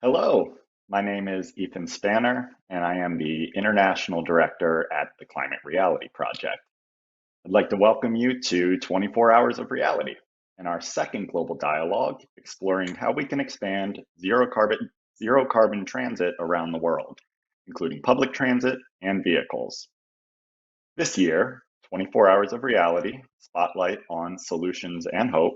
Hello, my name is Ethan Spanner, and I am the International Director at the Climate Reality Project. I'd like to welcome you to 24 Hours of Reality and our second global dialogue exploring how we can expand zero carbon transit around the world, including public transit and vehicles. This year, 24 Hours of Reality, Spotlight on Solutions and Hope,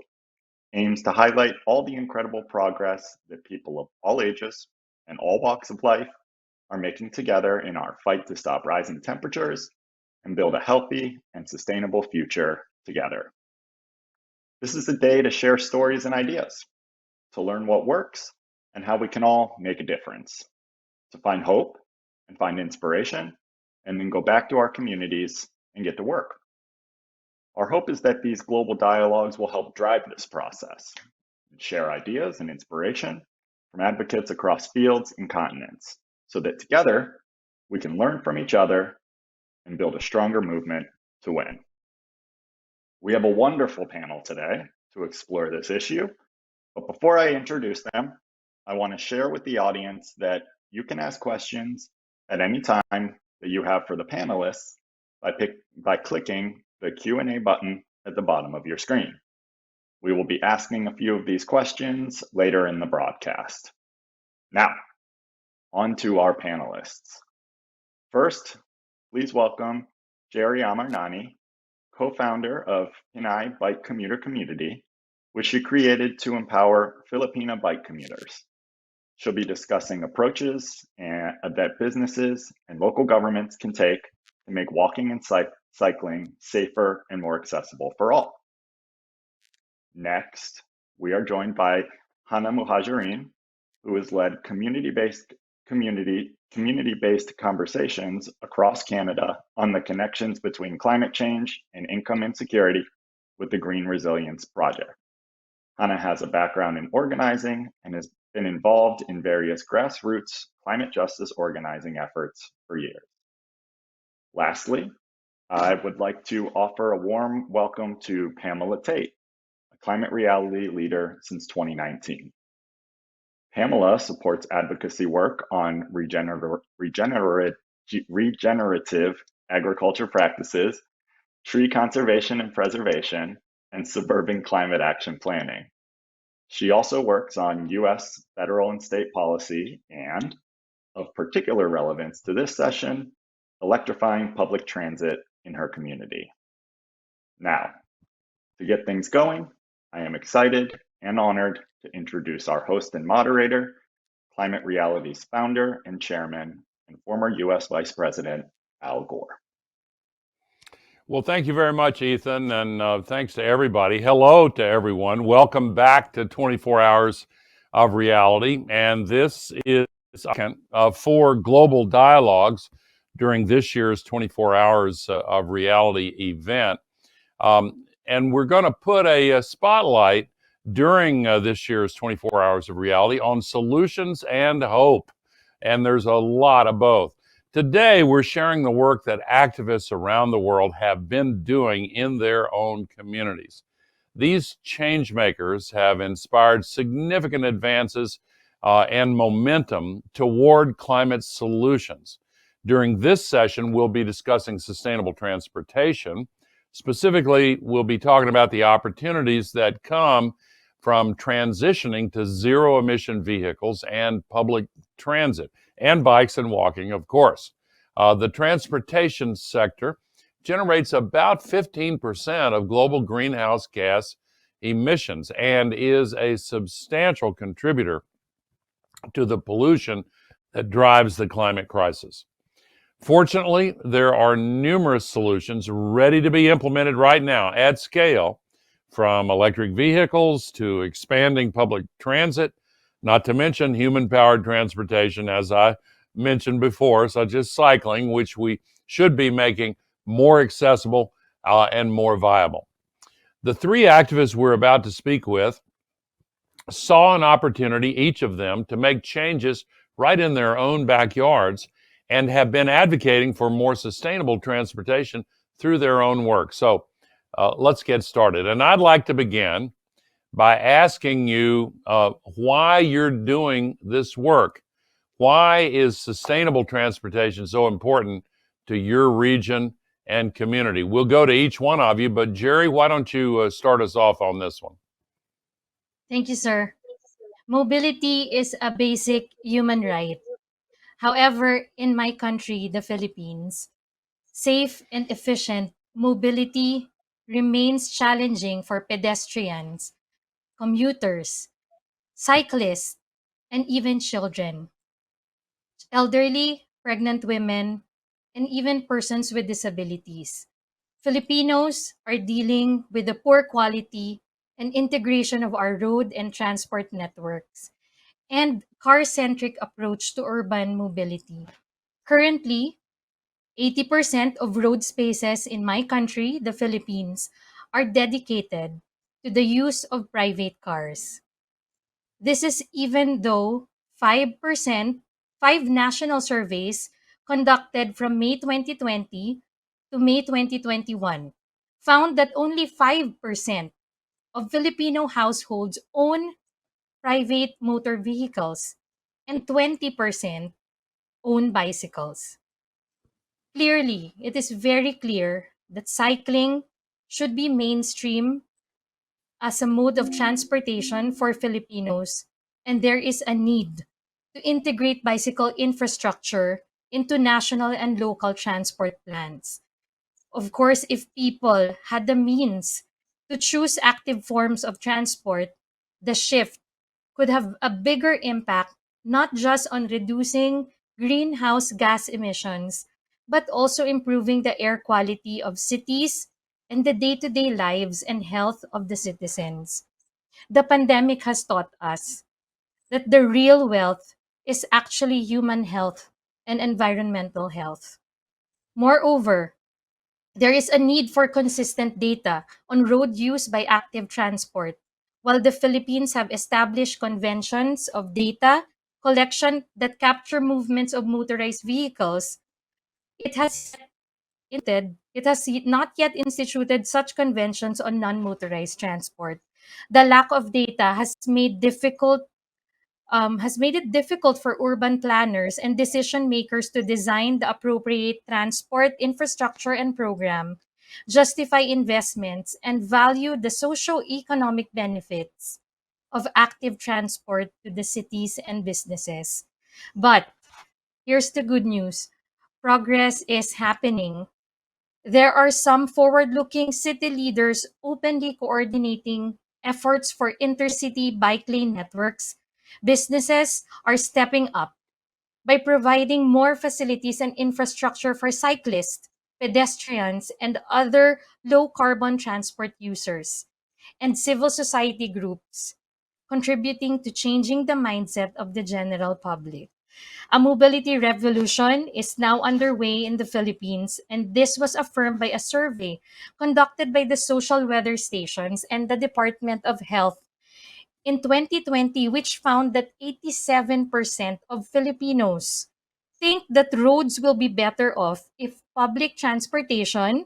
aims to highlight all the incredible progress that people of all ages and all walks of life are making together in our fight to stop rising temperatures and build a healthy and sustainable future together. This is a day to share stories and ideas, to learn what works and how we can all make a difference, to find hope and find inspiration, and then go back to our communities and get to work. Our hope is that these global dialogues will help drive this process and share ideas and inspiration from advocates across fields and continents so that together we can learn from each other and build a stronger movement to win. We have a wonderful panel today to explore this issue, but before I introduce them, I want to share with the audience that you can ask questions at any time that you have for the panelists by clicking the Q&A button at the bottom of your screen. We will be asking a few of these questions later in the broadcast. Now, on to our panelists. First, please welcome Jerry Amarnani, co-founder of Pinay Bike Commuter Community, which she created to empower Filipino bike commuters. She'll be discussing approaches that businesses and local governments can take to make walking and cycling safer and more accessible for all. Next, we are joined by Hana Muhajirin, who has led community-based conversations across Canada on the connections between climate change and income insecurity with the Green Resilience Project. Hana has a background in organizing and has been involved in various grassroots climate justice organizing efforts for years. Lastly, I would like to offer a warm welcome to Pamela Tate, a climate reality leader since 2019. Pamela supports advocacy work on regenerative agriculture practices, tree conservation and preservation, and suburban climate action planning. She also works on U.S. federal and state policy and, of particular relevance to this session, electrifying public transit in her community. Now, to get things going, I am excited and honored to introduce our host and moderator, Climate Reality's founder and chairman, and former U.S. Vice President, Al Gore. Well, thank you very much, Ethan, and thanks to everybody. Hello to everyone. Welcome back to 24 Hours of Reality, and this is second of 4 global dialogues during this year's 24 Hours of Reality event. And we're going to put a spotlight during this year's 24 Hours of Reality on solutions and hope. And there's a lot of both. Today, we're sharing the work that activists around the world have been doing in their own communities. These change makers have inspired significant advances and momentum toward climate solutions. During this session, we'll be discussing sustainable transportation. Specifically, we'll be talking about the opportunities that come from transitioning to zero-emission vehicles and public transit, and bikes and walking, of course. The transportation sector generates about 15% of global greenhouse gas emissions and is a substantial contributor to the pollution that drives the climate crisis. Fortunately, there are numerous solutions ready to be implemented right now at scale, from electric vehicles to expanding public transit, not to mention human-powered transportation, as I mentioned before, such as cycling, which we should be making more accessible and more viable. The 3 activists we're about to speak with saw an opportunity, each of them, to make changes right in their own backyards and have been advocating for more sustainable transportation through their own work. So let's get started. And I'd like to begin by asking you why you're doing this work. Why is sustainable transportation so important to your region and community? We'll go to each one of you, but Jerry, why don't you start us off on this one? Thank you, sir. Mobility is a basic human right. However, in my country, the Philippines, safe and efficient mobility remains challenging for pedestrians, commuters, cyclists, and even children, elderly, pregnant women, and even persons with disabilities. Filipinos are dealing with the poor quality and integration of our road and transport networks and car-centric approach to urban mobility. Currently, 80% of road spaces in my country, the Philippines, are dedicated to the use of private cars. This is even though 5%, five national surveys conducted from May 2020 to May 2021 found that only 5% of Filipino households own private motor vehicles and 20% own bicycles. Clearly, it is very clear that cycling should be mainstream as a mode of transportation for Filipinos, and there is a need to integrate bicycle infrastructure into national and local transport plans. Of course, if people had the means to choose active forms of transport, the shift could have a bigger impact not just on reducing greenhouse gas emissions, but also improving the air quality of cities and the day to day lives and health of the citizens. The pandemic has taught us that the real wealth is actually human health and environmental health. Moreover, there is a need for consistent data on road use by active transport. While the Philippines have established conventions of data collection that capture movements of motorized vehicles, it has it has not yet instituted such conventions on non-motorized transport. The lack of data has made it difficult for urban planners and decision makers to design the appropriate transport infrastructure and program, justify investments, and value the socio-economic benefits of active transport to the cities and businesses. But here's the good news: progress is happening. There are some forward looking city leaders openly coordinating efforts for intercity bike lane networks. Businesses are stepping up by providing more facilities and infrastructure for cyclists, pedestrians, and other low carbon transport users, and civil society groups contributing to changing the mindset of the general public. A mobility revolution is now underway in the Philippines, and this was affirmed by a survey conducted by the social weather stations and the Department of Health in 2020, which found that 87% of Filipinos think that roads will be better off if public transportation,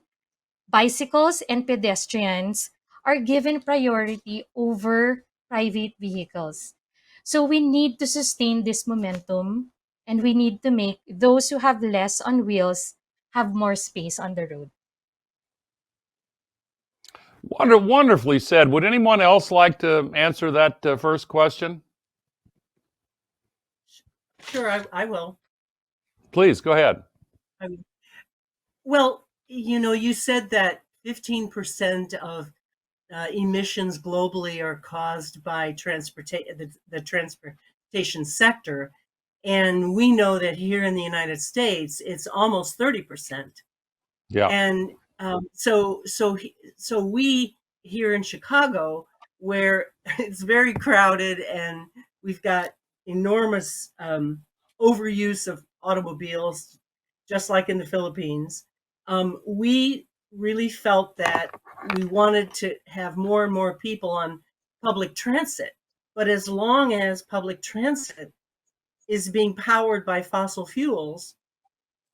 bicycles, and pedestrians are given priority over private vehicles. So we need to sustain this momentum, and we need to make those who have less on wheels have more space on the road. Wonderfully said. Would anyone else like to answer that first question? Sure, I will. Please, go ahead. Well, you said that 15% of emissions globally are caused by the transportation sector. And we know that here in the United States, it's almost 30%. Yeah. And so we here in Chicago, where it's very crowded and we've got enormous overuse of automobiles, just like in the Philippines, we really felt that we wanted to have more and more people on public transit. But as long as public transit is being powered by fossil fuels,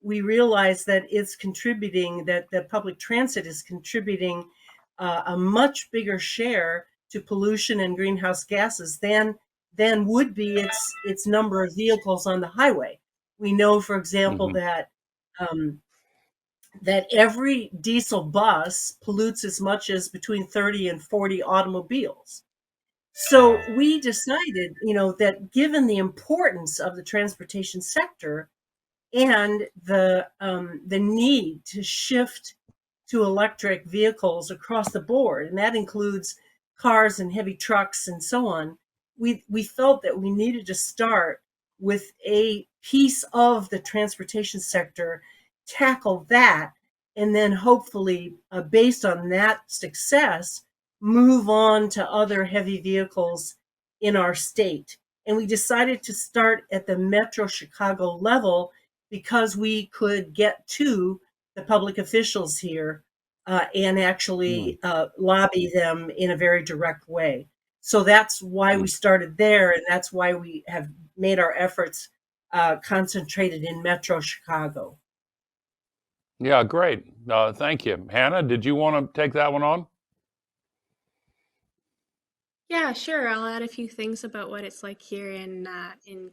we realize that it's contributing, that public transit is contributing a much bigger share to pollution and greenhouse gases than would be its number of vehicles on the highway. We know, for example, that every diesel bus pollutes as much as between 30 and 40 automobiles. So we decided, that given the importance of the transportation sector and the need to shift to electric vehicles across the board, and that includes cars and heavy trucks and so on, we felt that we needed to start with a piece of the transportation sector, tackle that, and then hopefully, based on that success, move on to other heavy vehicles in our state. And we decided to start at the Metro Chicago level because we could get to the public officials here and actually lobby them in a very direct way. So that's why we started there, and that's why we have made our efforts concentrated in Metro Chicago. Yeah, great. Thank you. Hannah, did you want to take that one on? Yeah, sure. I'll add a few things about what it's like here in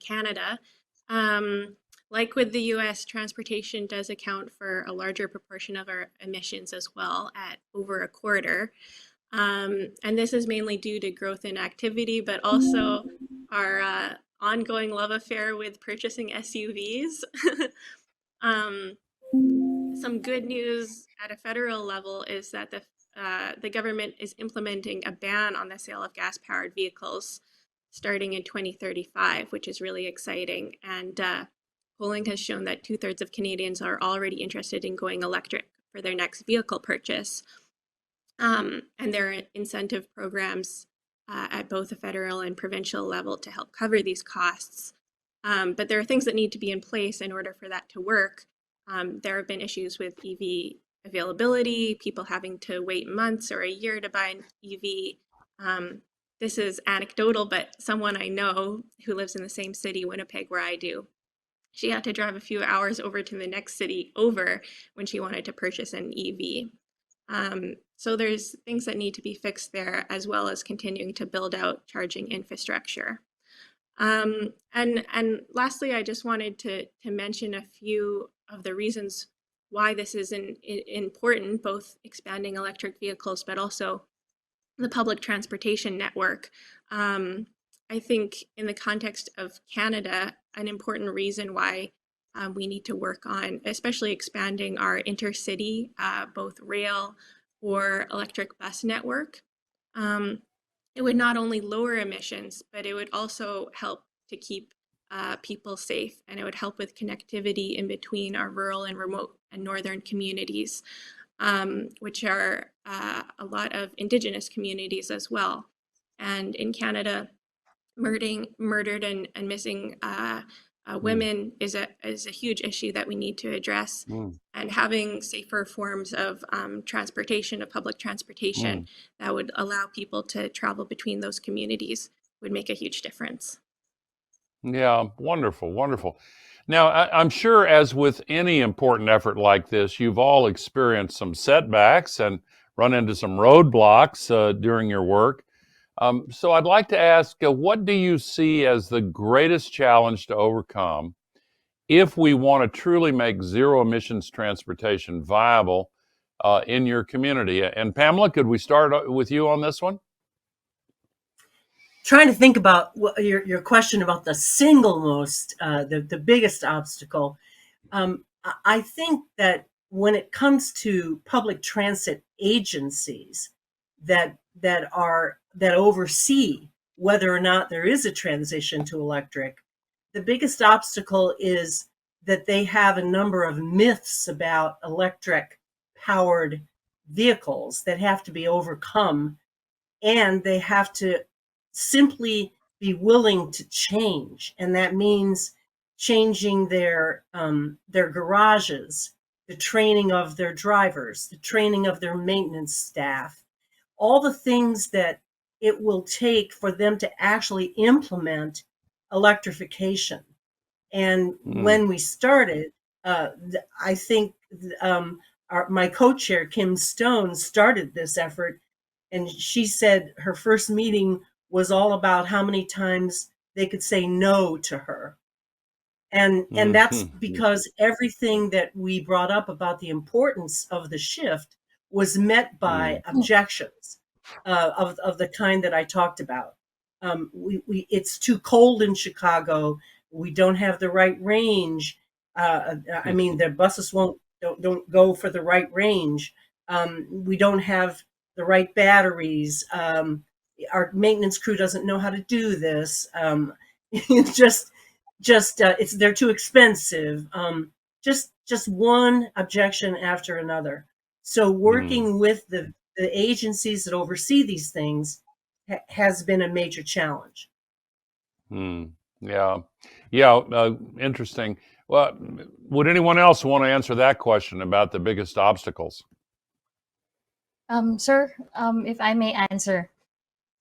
Canada. Like with the US, transportation does account for a larger proportion of our emissions as well, at over a quarter. And this is mainly due to growth in activity, but also our ongoing love affair with purchasing SUVs. Some good news at a federal level is that the government is implementing a ban on the sale of gas-powered vehicles starting in 2035, which is really exciting. And polling has shown that 2/3 of Canadians are already interested in going electric for their next vehicle purchase. And there are incentive programs at both the federal and provincial level to help cover these costs. But there are things that need to be in place in order for that to work. There have been issues with EV availability, people having to wait months or a year to buy an EV. This is anecdotal, but someone I know who lives in the same city, Winnipeg, where I do, she had to drive a few hours over to the next city over when she wanted to purchase an EV. So there's things that need to be fixed there, as well as continuing to build out charging infrastructure. And lastly, I just wanted to mention a few of the reasons why this is important, both expanding electric vehicles, but also the public transportation network. I think in the context of Canada, an important reason why we need to work on, especially expanding our intercity, both rail or electric bus network. It would not only lower emissions, but it would also help to keep people safe, and it would help with connectivity in between our rural and remote and northern communities, which are a lot of Indigenous communities as well. And in Canada, murdered and missing women is a huge issue that we need to address. And having safer forms of transportation, of public transportation, that would allow people to travel between those communities would make a huge difference. Yeah, wonderful, wonderful. Now, I'm sure, as with any important effort like this, you've all experienced some setbacks and run into some roadblocks during your work. So I'd like to ask, what do you see as the greatest challenge to overcome if we want to truly make zero emissions transportation viable in your community? And Pamela, could we start with you on this one? Trying to think about your question about the single most, the biggest obstacle. I think that when it comes to public transit agencies that oversee whether or not there is a transition to electric, the biggest obstacle is that they have a number of myths about electric powered vehicles that have to be overcome, and they have to simply be willing to change. And that means changing their garages, the training of their drivers, the training of their maintenance staff, all the things that it will take for them to actually implement electrification. And when we started, I think my co-chair, Kim Stone, started this effort and she said her first meeting was all about how many times they could say no to her. And that's because everything that we brought up about the importance of the shift was met by objections of the kind that I talked about. It's too cold in Chicago. We don't have the right range. I mean, the buses don't go for the right range. We don't have the right batteries. Our maintenance crew doesn't know how to do this. It's just they're too expensive. Just one objection after another. So working with the agencies that oversee these things has been a major challenge. Yeah. Interesting. Well, would anyone else want to answer that question about the biggest obstacles? Sir, if I may answer.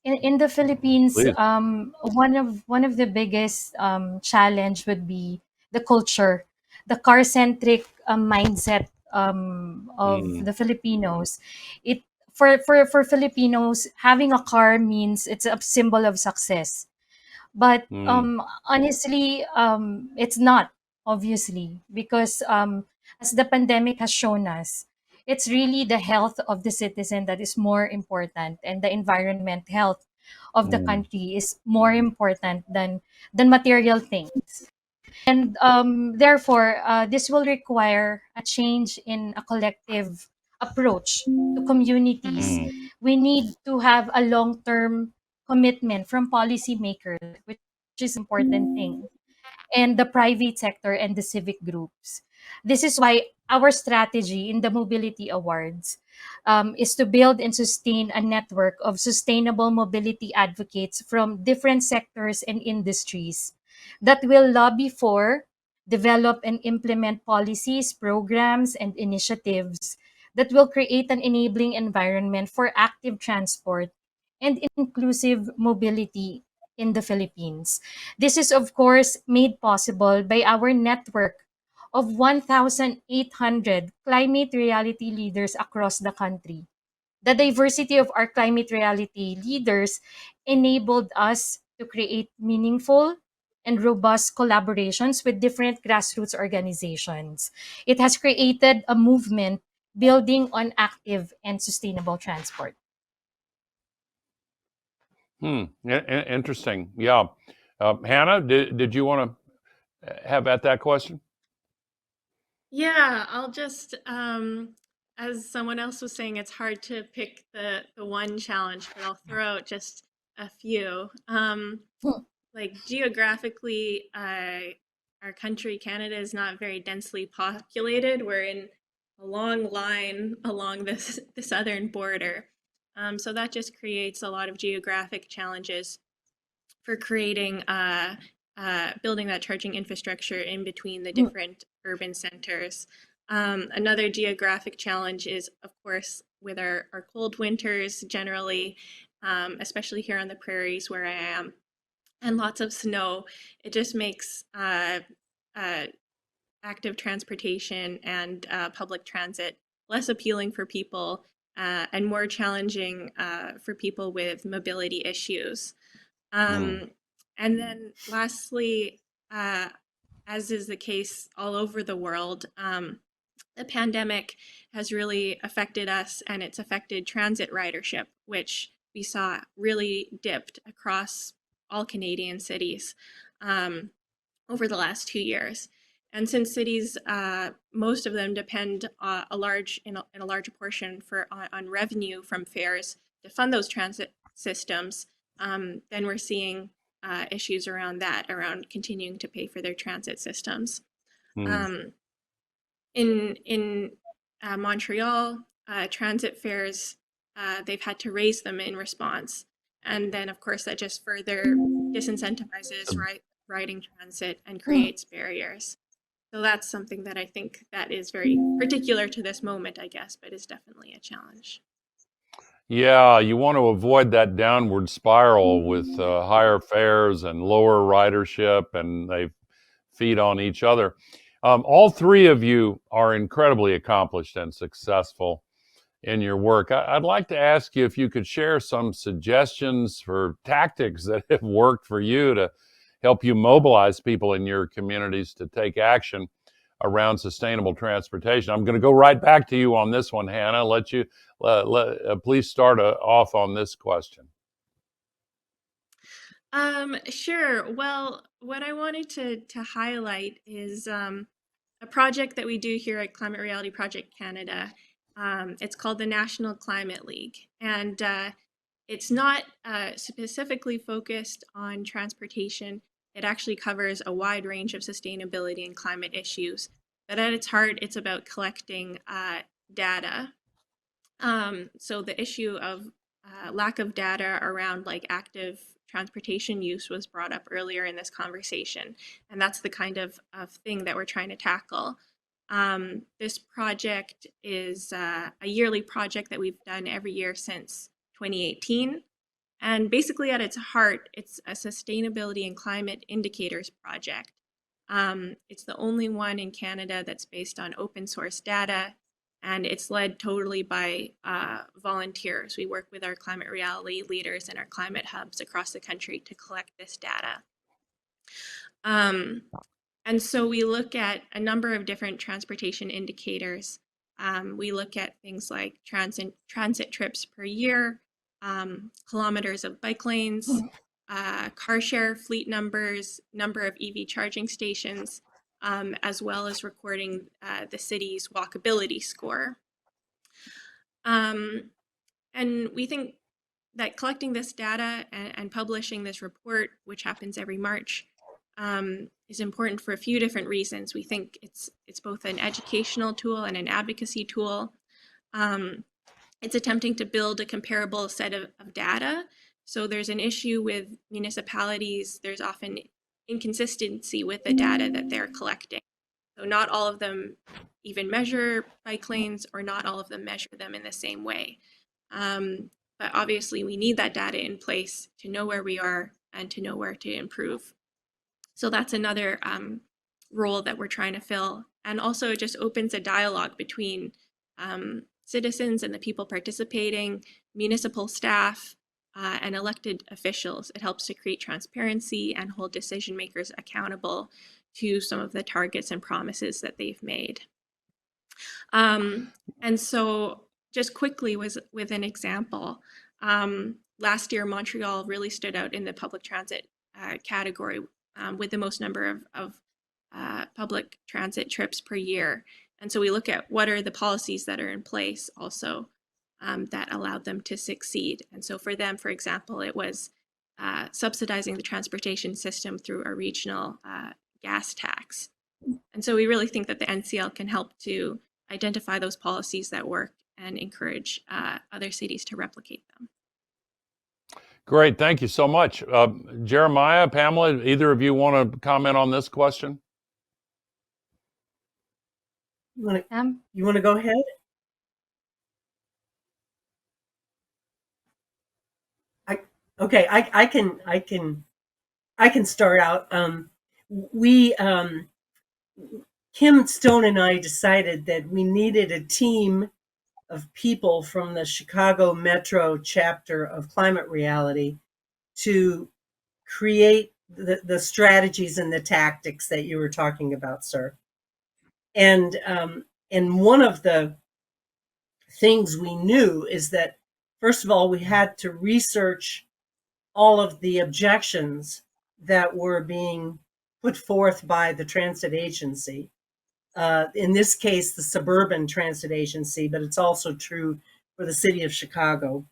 In the Philippines, Please. one of the biggest challenge would be the culture, the car-centric mindset of the Filipinos. It for Filipinos, having a car means it's a symbol of success. But honestly, it's not, obviously, because as the pandemic has shown us, it's really the health of the citizen that is more important, and the environment health of the country is more important than material things. And therefore, this will require a change in a collective approach to communities. We need to have a long-term commitment from policymakers, which is an important thing, and the private sector and the civic groups. This is why our strategy in the Mobility Awards is to build and sustain a network of sustainable mobility advocates from different sectors and industries that will lobby for, develop, and implement policies, programs, and initiatives that will create an enabling environment for active transport and inclusive mobility in the Philippines. This is, of course, made possible by our network of 1,800 climate reality leaders across the country. The diversity of our climate reality leaders enabled us to create meaningful and robust collaborations with different grassroots organizations. It has created a movement building on active and sustainable transport. Interesting. Yeah. Hannah, did you want to have at that question? Yeah, I'll just, as someone else was saying, it's hard to pick the one challenge, but I'll throw out just a few. Like geographically, our country, Canada, is not very densely populated. We're in a long line along the southern border. So that just creates a lot of geographic challenges for creating building that charging infrastructure in between the different urban centers. Another geographic challenge is, of course, with our cold winters generally, especially here on the prairies where I am, and lots of snow. It just makes active transportation and public transit less appealing for people and more challenging for people with mobility issues. And then lastly, as is the case all over the world, the pandemic has really affected us, and it's affected transit ridership, which we saw really dipped across all Canadian cities over the last 2 years. And since cities, most of them depend in a large portion on revenue from fares to fund those transit systems, then we're seeing issues around that, around continuing to pay for their transit systems. In Montreal, transit fares, they've had to raise them in response. And then, of course, that just further disincentivizes riding transit and creates barriers. So that's something that I think that is very particular to this moment, I guess, but is definitely a challenge. Yeah, you want to avoid that downward spiral with higher fares and lower ridership, and they feed on each other. All three of you are incredibly accomplished and successful in your work. I'd like to ask you if you could share some suggestions for tactics that have worked for you to help you mobilize people in your communities to take action around sustainable transportation. I'm going to go right back to you on this one, Hannah. Please start off on this question. Sure. Well, what I wanted to highlight is a project that we do here at Climate Reality Project Canada. It's called the National Climate League, and it's not specifically focused on transportation. It actually covers a wide range of sustainability and climate issues. But at its heart, it's about collecting data. So the issue of lack of data around like active transportation use was brought up earlier in this conversation, and that's the kind of thing that we're trying to tackle. This project is a yearly project that we've done every year since 2018. And basically at its heart, it's a sustainability and climate indicators project. It's the only one in Canada that's based on open source data, and it's led totally by volunteers. We work with our climate reality leaders and our climate hubs across the country to collect this data. And so we look at a number of different transportation indicators. We look at things like transit trips per year, kilometers of bike lanes, car share fleet numbers, number of EV charging stations, as well as recording the city's walkability score. And we think that collecting this data and publishing this report, which happens every March, is important for a few different reasons. We think it's both an educational tool and an advocacy tool. It's attempting to build a comparable set of data. So there's an issue with municipalities. There's often inconsistency with the data that they're collecting. So not all of them even measure bike lanes, or not all of them measure them in the same way. But obviously we need that data in place to know where we are and to know where to improve. So that's another role that we're trying to fill. And also it just opens a dialogue between citizens and the people participating, municipal staff, and elected officials. It helps to create transparency and hold decision makers accountable to some of the targets and promises that they've made. And so just quickly with an example, last year Montreal really stood out in the public transit category with the most number of public transit trips per year. And so we look at what are the policies that are in place also that allowed them to succeed. And so for them, for example, it was subsidizing the transportation system through a regional gas tax. And so we really think that the NCL can help to identify those policies that work and encourage other cities to replicate them. Great, thank you so much. Jeremiah, Pamela, either of you want to comment on this question? You want to go ahead? I can start out. Kim Stone and I decided that we needed a team of people from the Chicago Metro chapter of Climate Reality to create the strategies and the tactics that you were talking about, sir. And one of the things we knew is that, first of all, we had to research all of the objections that were being put forth by the transit agency. In this case, the Suburban Transit Agency, but it's also true for the city of Chicago.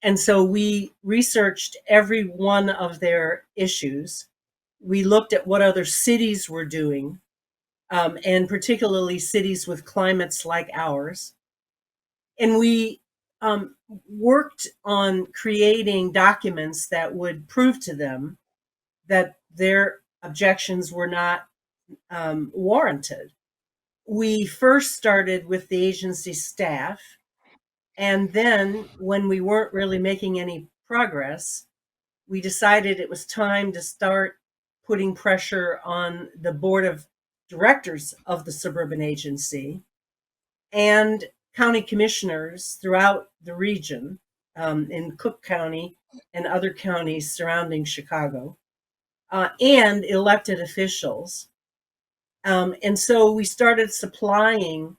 And so we researched every one of their issues. We looked at what other cities were doing, and particularly cities with climates like ours. And we worked on creating documents that would prove to them that their objections were not warranted. We first started with the agency staff, and then when we weren't really making any progress, we decided it was time to start putting pressure on the board of directors of the Suburban Agency and county commissioners throughout the region, in Cook County and other counties surrounding Chicago, and elected officials. And so we started supplying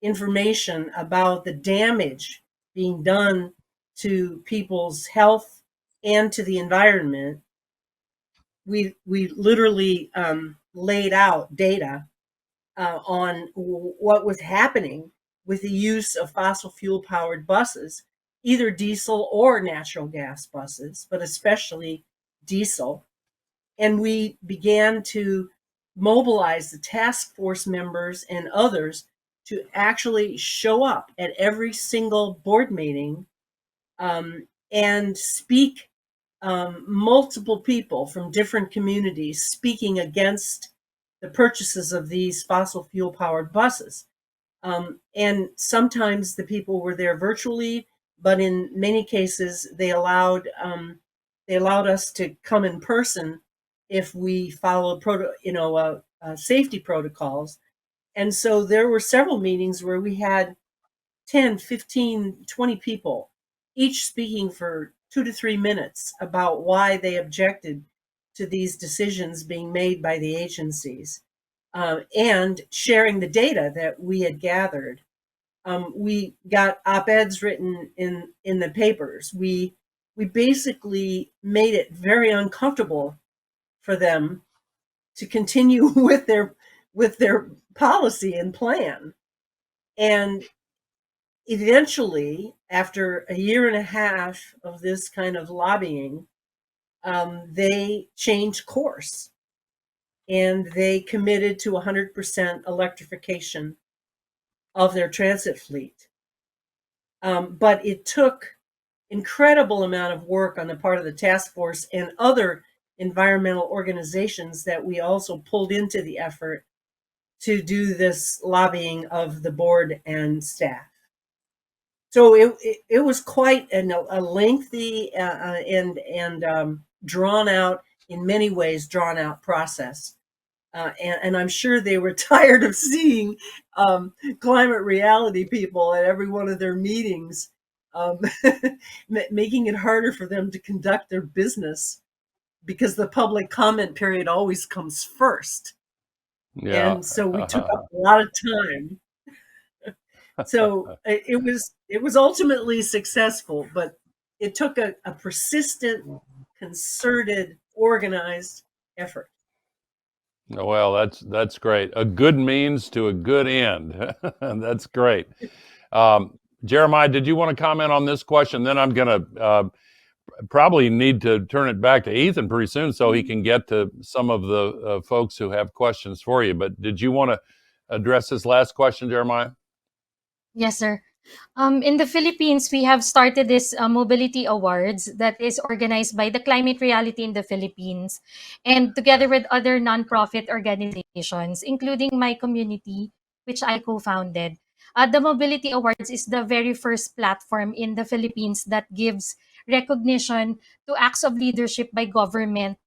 information about the damage being done to people's health and to the environment. We literally laid out data on what was happening with the use of fossil fuel powered buses, either diesel or natural gas buses, but especially diesel. And we began to mobilize the task force members and others to actually show up at every single board meeting, and speak, multiple people from different communities speaking against the purchases of these fossil fuel powered buses. And sometimes the people were there virtually, but in many cases they allowed us to come in person if we followed safety protocols. And so there were several meetings where we had 10, 15, 20 people, each speaking for 2 to 3 minutes about why they objected to these decisions being made by the agencies, and sharing the data that we had gathered. We got op-eds written in the papers. We basically made it very uncomfortable for them to continue with their policy and plan. And eventually, after a year and a half of this kind of lobbying, they changed course and they committed to 100% electrification of their transit fleet. But it took incredible amount of work on the part of the task force and other environmental organizations that we also pulled into the effort to do this lobbying of the board and staff. So it was quite a lengthy and drawn out, in many ways, drawn out process. And I'm sure they were tired of seeing climate reality people at every one of their meetings, making it harder for them to conduct their business because the public comment period always comes first. Yeah. And so we took up a lot of time. So it was ultimately successful, but it took a persistent, concerted, organized effort. Well, that's great. A good means to a good end. That's great. Jeremiah, did you want to comment on this question? Then I'm going to probably need to turn it back to Ethan pretty soon so he can get to some of the folks who have questions for you. But did you want to address this last question, Jeremiah? Yes, sir. In the Philippines, we have started this mobility awards that is organized by the Climate Reality in the Philippines, and together with other nonprofit organizations, including my community, which I co-founded. The Mobility Awards is the very first platform in the Philippines that gives recognition to acts of leadership by government,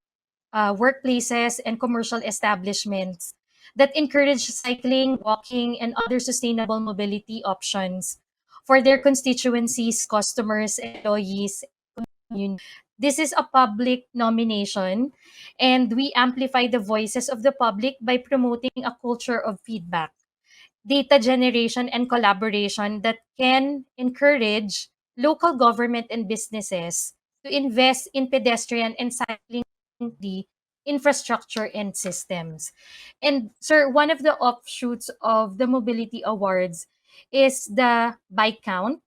workplaces, and commercial establishments that encourage cycling, walking, and other sustainable mobility options for their constituencies, customers, employees, community. This is a public nomination, and we amplify the voices of the public by promoting a culture of feedback, data generation, and collaboration that can encourage local government and businesses to invest in pedestrian and cycling infrastructure and systems. And sir, one of the offshoots of the Mobility Awards is the bike count.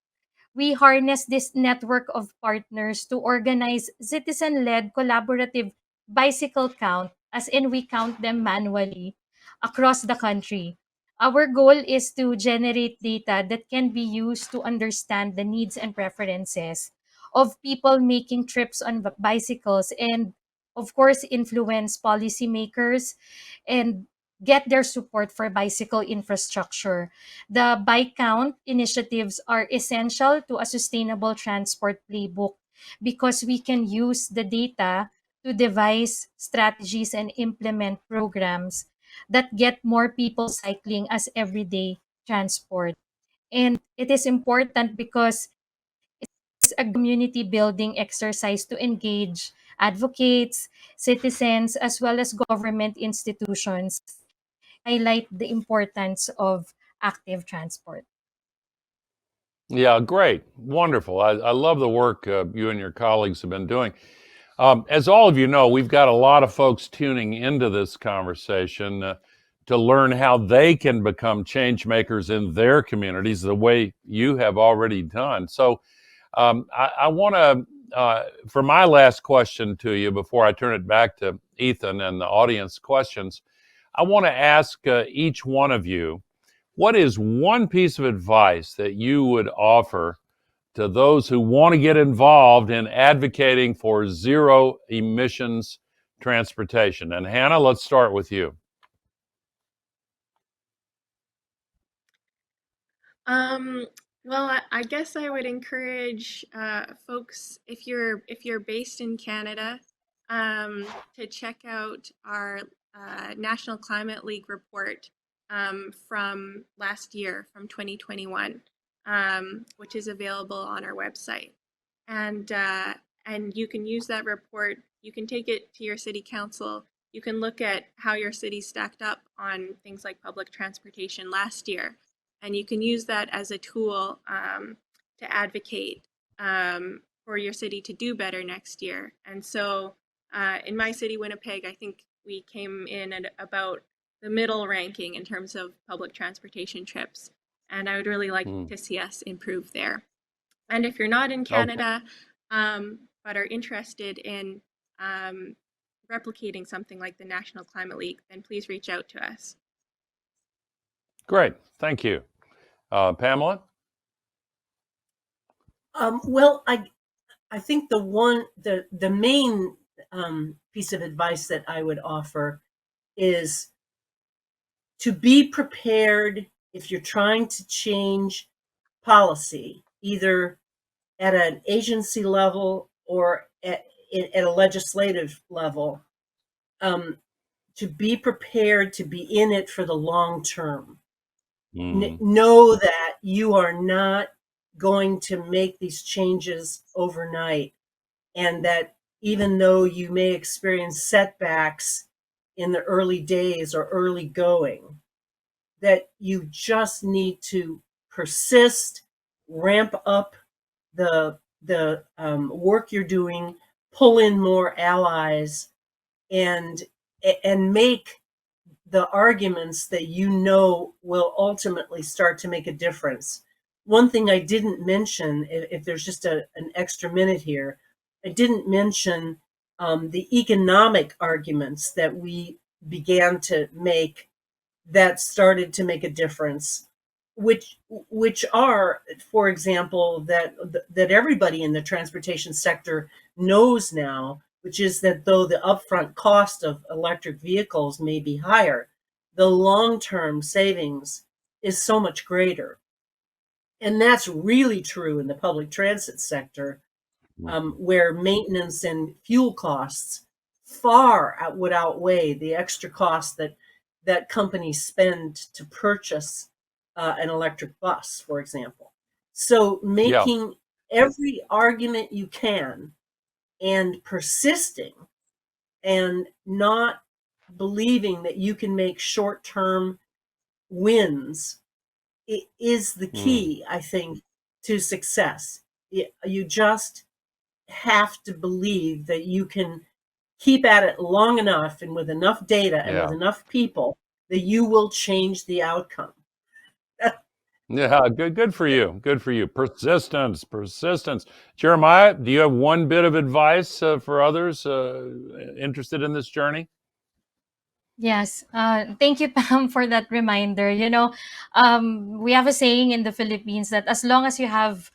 We harness this network of partners to organize citizen-led collaborative bicycle count, as in we count them manually across the country. Our goal is to generate data that can be used to understand the needs and preferences of people making trips on bicycles, and of course influence policymakers and get their support for bicycle infrastructure. The bike count initiatives are essential to a sustainable transport playbook because we can use the data to devise strategies and implement programs that get more people cycling as everyday transport. And it is important because it's a community building exercise to engage advocates, citizens, as well as government institutions, highlight the importance of active transport. Yeah, great. Wonderful. I love the work you and your colleagues have been doing. As all of you know, we've got a lot of folks tuning into this conversation to learn how they can become change makers in their communities the way you have already done. So I want to, for my last question to you, before I turn it back to Ethan and the audience questions, I want to ask each one of you, what is one piece of advice that you would offer to those who want to get involved in advocating for zero emissions transportation? And Hannah, let's start with you. Well, I guess I would encourage folks, if you're based in Canada, to check out our National Climate League report from last year, from 2021, which is available on our website. And you can use that report. You can take it to your city council. You can look at how your city stacked up on things like public transportation last year, and you can use that as a tool to advocate for your city to do better next year. And so in my city, Winnipeg, I think we came in at about the middle ranking in terms of public transportation trips. And I would really like to see us improve there. And if you're not in Canada, but are interested in replicating something like the National Climate League, then please reach out to us. Great. Thank you. Pamela? Well, I think the main piece of advice that I would offer is to be prepared if you're trying to change policy, either at an agency level or at a legislative level, to be prepared to be in it for the long term. Know that you are not going to make these changes overnight, and that even though you may experience setbacks in the early days or early going, that you just need to persist, ramp up the work you're doing, pull in more allies, and make the arguments that you know will ultimately start to make a difference. One thing I didn't mention, if there's just an extra minute here, I didn't mention the economic arguments that we began to make that started to make a difference, which are, for example, that everybody in the transportation sector knows now, which is that though the upfront cost of electric vehicles may be higher, the long-term savings is so much greater. And that's really true in the public transit sector, where maintenance and fuel costs far would outweigh the extra cost that companies spend to purchase an electric bus, for example. So making every argument you can and persisting and not believing that you can make short-term wins is the key, I think, to success. You just have to believe that you can keep at it long enough and with enough data and with enough people that you will change the outcome. Yeah, good for you. Good for you. Persistence. Jeremiah, do you have one bit of advice for others interested in this journey? Yes. Thank you, Pam, for that reminder. We have a saying in the Philippines that as long as you have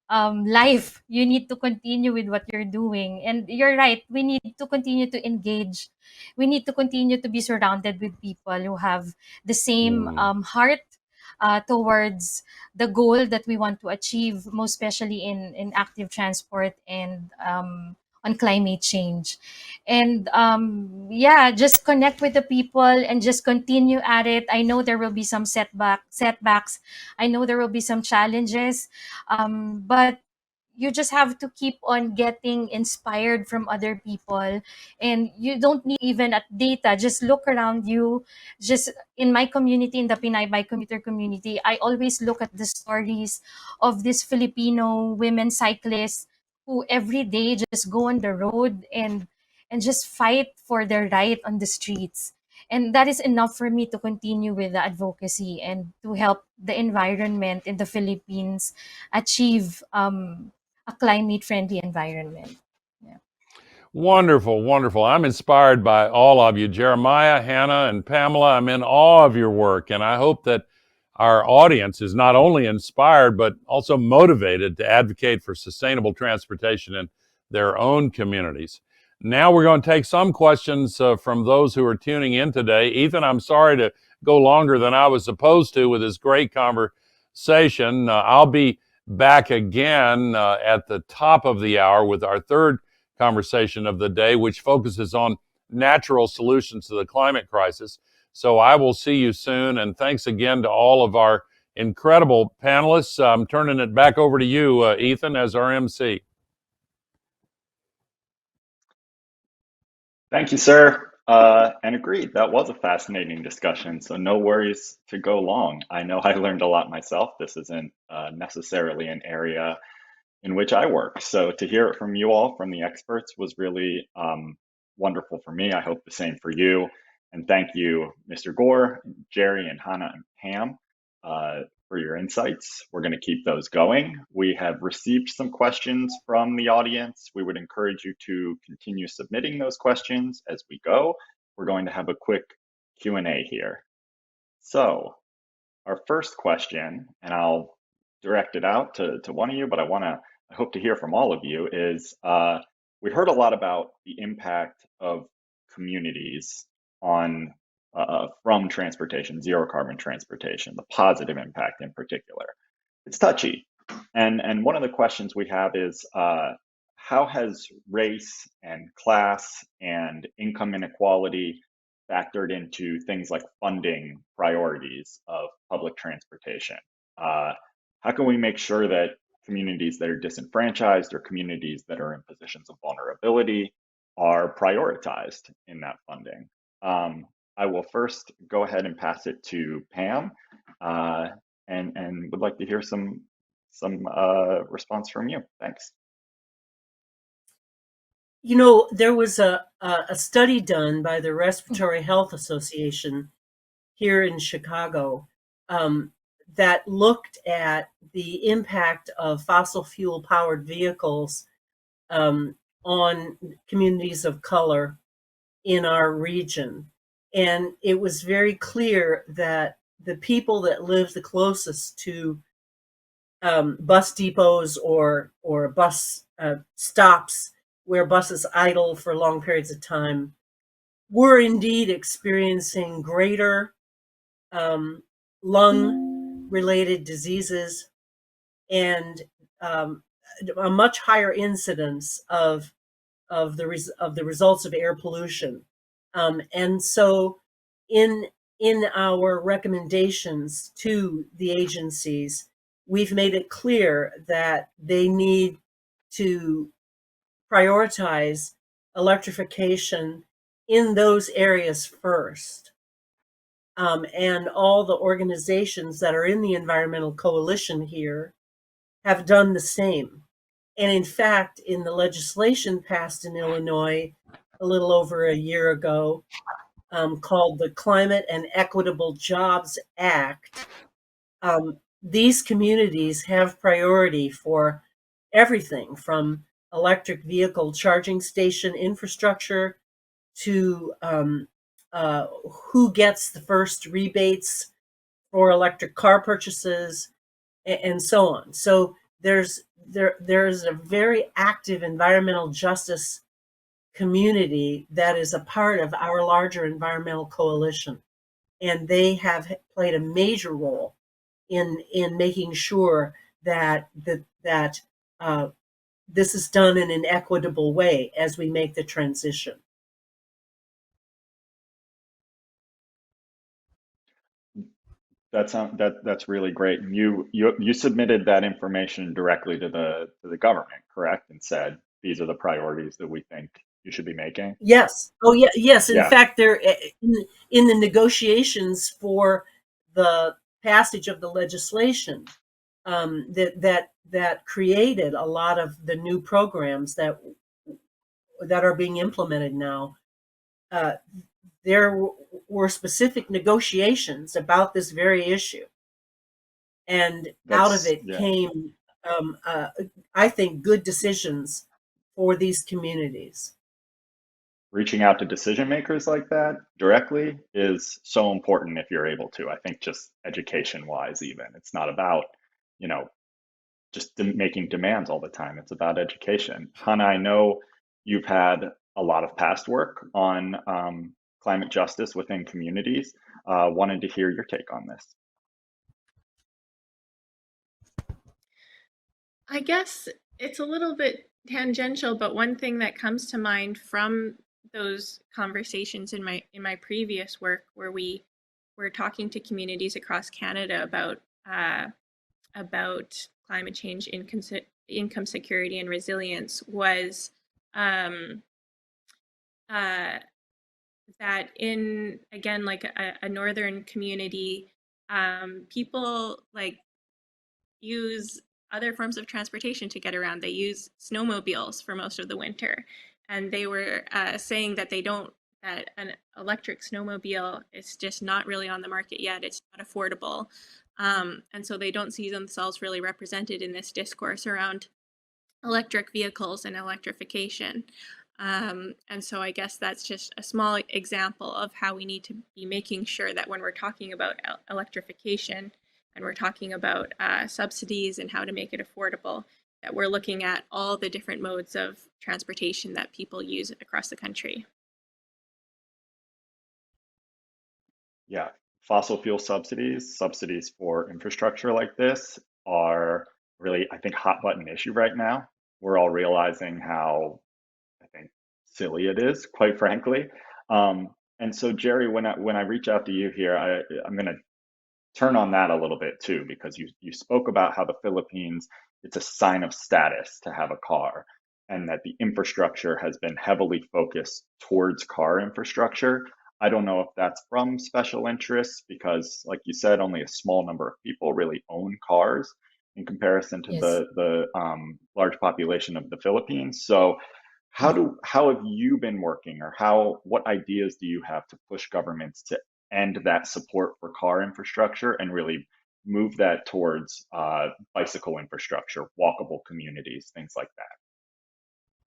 life, you need to continue with what you're doing. And you're right. We need to continue to engage. We need to continue to be surrounded with people who have the same heart towards the goal that we want to achieve, most especially in active transport and on climate change. And yeah, just connect with the people and just continue at it. I know there will be some setbacks. I know there will be some challenges, but you just have to keep on getting inspired from other people, and you don't need even at data. Just look around you. Just in my community, in the Pinay bicommuter community, I always look at the stories of these Filipino women cyclists who every day just go on the road and just fight for their right on the streets. And that is enough for me to continue with the advocacy and to help the environment in the Philippines achieve a climate friendly environment. Yeah. Wonderful, wonderful. I'm inspired by all of you, Jeremiah, Hannah, and Pamela. I'm in awe of your work, and I hope that our audience is not only inspired, but also motivated to advocate for sustainable transportation in their own communities. Now we're going to take some questions from those who are tuning in today. Ethan, I'm sorry to go longer than I was supposed to with this great conversation. I'll be back again at the top of the hour with our third conversation of the day, which focuses on natural solutions to the climate crisis. So I will see you soon. And thanks again to all of our incredible panelists. I'm turning it back over to you, Ethan, as our MC. Thank you, sir. And agreed, that was a fascinating discussion. So no worries to go long. I know I learned a lot myself. This isn't necessarily an area in which I work. So to hear it from you all, from the experts, was really wonderful for me. I hope the same for you. And thank you, Mr. Gore, Jerry, and Hannah and Pam, for your insights. We're going to keep those going. We have received some questions from the audience. We would encourage you to continue submitting those questions as we go. We're going to have a quick Q&A here. So our first question, and I'll direct it out to one of you, but I hope to hear from all of you, is we heard a lot about the impact of communities on from transportation, zero carbon transportation, the positive impact in particular. It's touchy. And one of the questions we have is how has race and class and income inequality factored into things like funding priorities of public transportation? How can we make sure that communities that are disenfranchised or communities that are in positions of vulnerability are prioritized in that funding? I will first go ahead and pass it to Pam, and would like to hear some response from you. Thanks. You know, there was a study done by the Respiratory Health Association here in Chicago that looked at the impact of fossil fuel powered vehicles on communities of color in our region. And it was very clear that the people that live the closest to bus depots or bus stops where buses idle for long periods of time were indeed experiencing greater lung-related diseases and a much higher incidence of the results of air pollution. And so, in our recommendations to the agencies, we've made it clear that they need to prioritize electrification in those areas first. And all the organizations that are in the environmental coalition here have done the same. And in fact, in the legislation passed in Illinois a little over a year ago, called the Climate and Equitable Jobs Act, these communities have priority for everything from electric vehicle charging station infrastructure to who gets the first rebates for electric car purchases and so on. So there's a very active environmental justice community that is a part of our larger environmental coalition, and they have played a major role in making sure that this is done in an equitable way as we make the transition. That's really great. You submitted that information directly to the government, correct? And said these are the priorities that we think you should be making. Yes. Oh, yeah. Yes. In Yeah, fact, there in the negotiations for the passage of the legislation that created a lot of the new programs that are being implemented now. There were specific negotiations about this very issue, and out of it yeah. came, I think, good decisions for these communities. Reaching out to decision makers like that directly is so important if you're able to. I think just education wise, even it's not about, you know, just making demands all the time. It's about education. Hannah, I know you've had a lot of past work on climate justice within communities. Wanted to hear your take on this. I guess it's a little bit tangential, but one thing that comes to mind from those conversations in my previous work, where we were talking to communities across Canada about climate change, income security, and resilience, was that in, again, like a northern community, people like use other forms of transportation to get around. They use snowmobiles for most of the winter, and they were saying that that an electric snowmobile is just not really on the market yet. It's not affordable, and so they don't see themselves really represented in this discourse around electric vehicles and electrification. And so I guess that's just a small example of how we need to be making sure that when we're talking about electrification and we're talking about subsidies and how to make it affordable, that we're looking at all the different modes of transportation that people use across the country. Yeah, fossil fuel subsidies for infrastructure like this are really, I think, hot button issue right now. We're all realizing how, I think, silly it is, quite frankly. And so, Jerry, when I reach out to you here, I'm going to turn on that a little bit too, because you spoke about how the Philippines, it's a sign of status to have a car, and that the infrastructure has been heavily focused towards car infrastructure. I don't know if that's from special interests because, like you said, only a small number of people really own cars in comparison to Yes. the large population of the Philippines. So how have you been working, or what ideas do you have to push governments to end that support for car infrastructure and really move that towards bicycle infrastructure, walkable communities, things like that?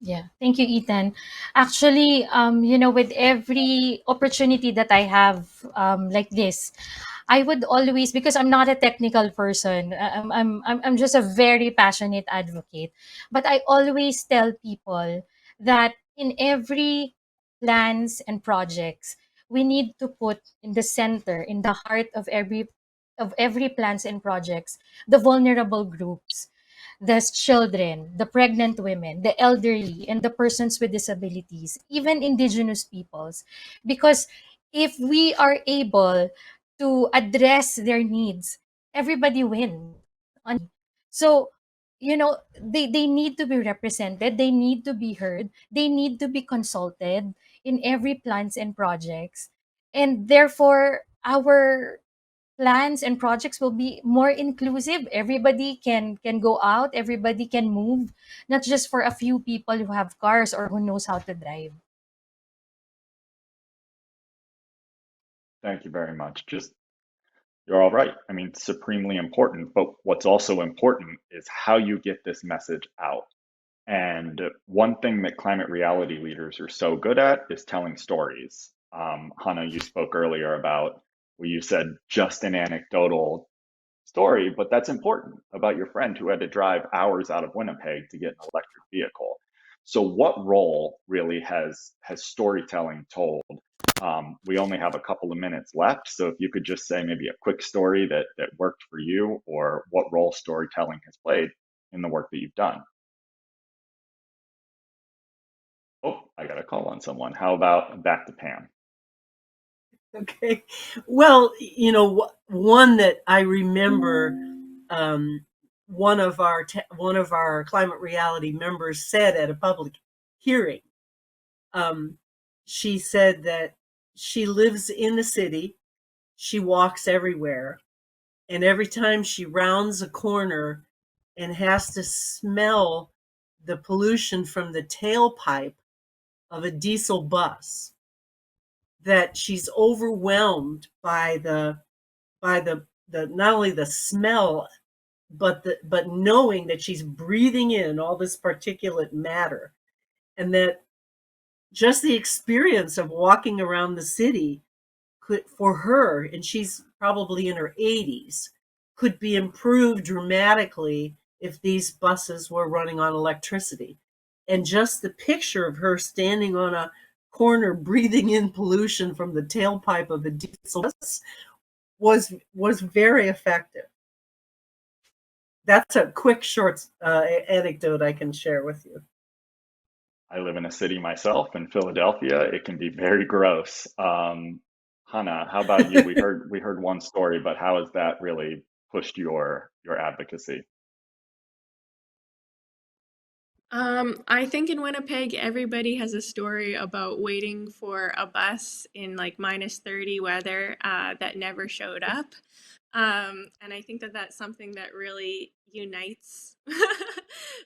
Yeah, thank you, Ethan. Actually, with every opportunity that I have, like this, I would always, because I'm not a technical person, I'm just a very passionate advocate. But I always tell people that in every plans and projects, we need to put in the center, in the heart of every plans and projects, the vulnerable groups, the children, the pregnant women, the elderly, and the persons with disabilities, even indigenous peoples. Because if we are able to address their needs, everybody wins. So, they need to be represented, they need to be heard, they need to be consulted in every plans and projects. And therefore, our plans and projects will be more inclusive. Everybody can go out, everybody can move, not just for a few people who have cars or who knows how to drive. Thank you very much. You're all right. I mean, supremely important. But what's also important is how you get this message out. And one thing that climate reality leaders are so good at is telling stories. Hannah, you spoke earlier about, well, you said just an anecdotal story, but that's important about your friend who had to drive hours out of Winnipeg to get an electric vehicle. So, what role really has storytelling told? We only have a couple of minutes left, so if you could just say maybe a quick story that worked for you, or what role storytelling has played in the work that you've done. I got to call on someone. How about back to Pam? Okay. Well, one that I remember, one of our climate reality members said at a public hearing. She said that she lives in the city, she walks everywhere, and every time she rounds a corner and has to smell the pollution from the tailpipe of a diesel bus, that she's overwhelmed by the not only the smell, but knowing that she's breathing in all this particulate matter, and that just the experience of walking around the city could, for her, and she's probably in her 80s, could be improved dramatically if these buses were running on electricity. And just the picture of her standing on a corner breathing in pollution from the tailpipe of a diesel bus was very effective. That's a quick, short anecdote I can share with you. I live in a city myself in Philadelphia. It can be very gross. Hannah, how about you? We heard one story, but how has that really pushed your advocacy? I think in Winnipeg, everybody has a story about waiting for a bus in like -30 weather that never showed up. And I think that that's something that really unites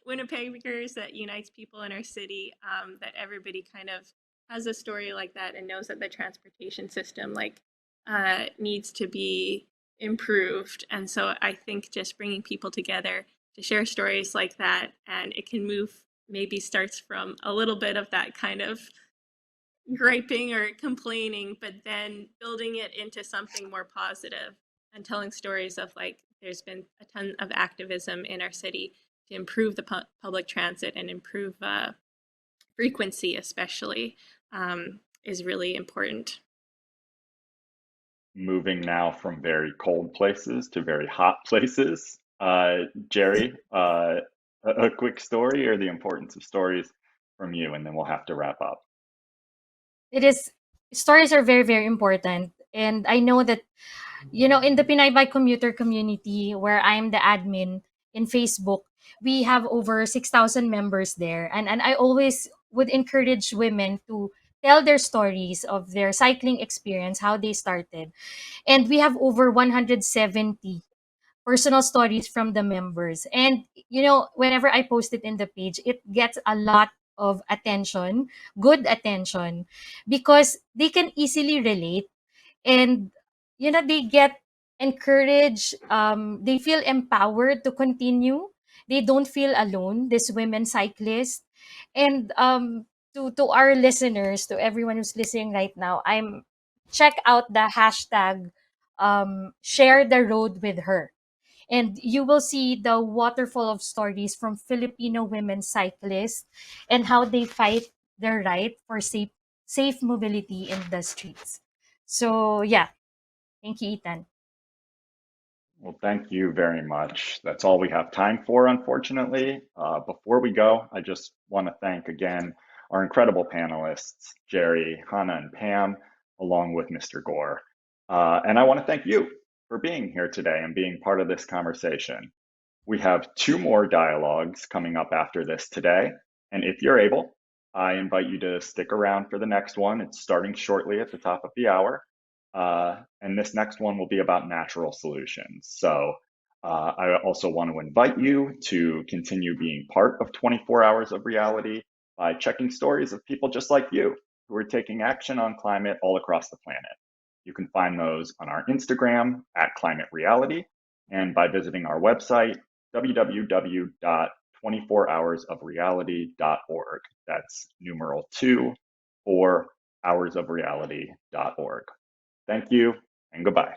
Winnipeggers, that unites people in our city, that everybody kind of has a story like that and knows that the transportation system needs to be improved. And so I think just bringing people together to share stories like that, and it can move, maybe starts from a little bit of that kind of griping or complaining, but then building it into something more positive and telling stories of like there's been a ton of activism in our city to improve the public transit and improve frequency, especially, is really important. Moving now from very cold places to very hot places. Jerry, a quick story or the importance of stories from you, and then we'll have to wrap up. It is, stories are very, very important. And I know that, in the Pinay Bike commuter community, where I'm the admin in Facebook, we have over 6,000 members there. And I always would encourage women to tell their stories of their cycling experience, how they started. And we have over 170 personal stories from the members. And, whenever I post it in the page, it gets a lot of attention, good attention, because they can easily relate, and they get encouraged, they feel empowered to continue, they don't feel alone, this women cyclists. And to our listeners, to everyone who's listening right now, I'm check out the hashtag, share the road with her, and you will see the waterfall of stories from Filipino women cyclists and how they fight their right for safe mobility in the streets. So yeah, thank you, Ethan. Well, thank you very much. That's all we have time for, unfortunately. Before we go, I just want to thank again our incredible panelists, Jerry, Hannah, and Pam, along with Mr. Gore. And I want to thank you for being here today and being part of this conversation. We have 2 more dialogues coming up after this today. And if you're able, I invite you to stick around for the next one. It's starting shortly at the top of the hour. And this next one will be about natural solutions. So I also want to invite you to continue being part of 24 Hours of Reality by checking stories of people just like you who are taking action on climate all across the planet. You can find those on our Instagram at Climate Reality, and by visiting our website, www.24hoursofreality.org. That's numeral 2 or hoursofreality.org. Thank you and goodbye.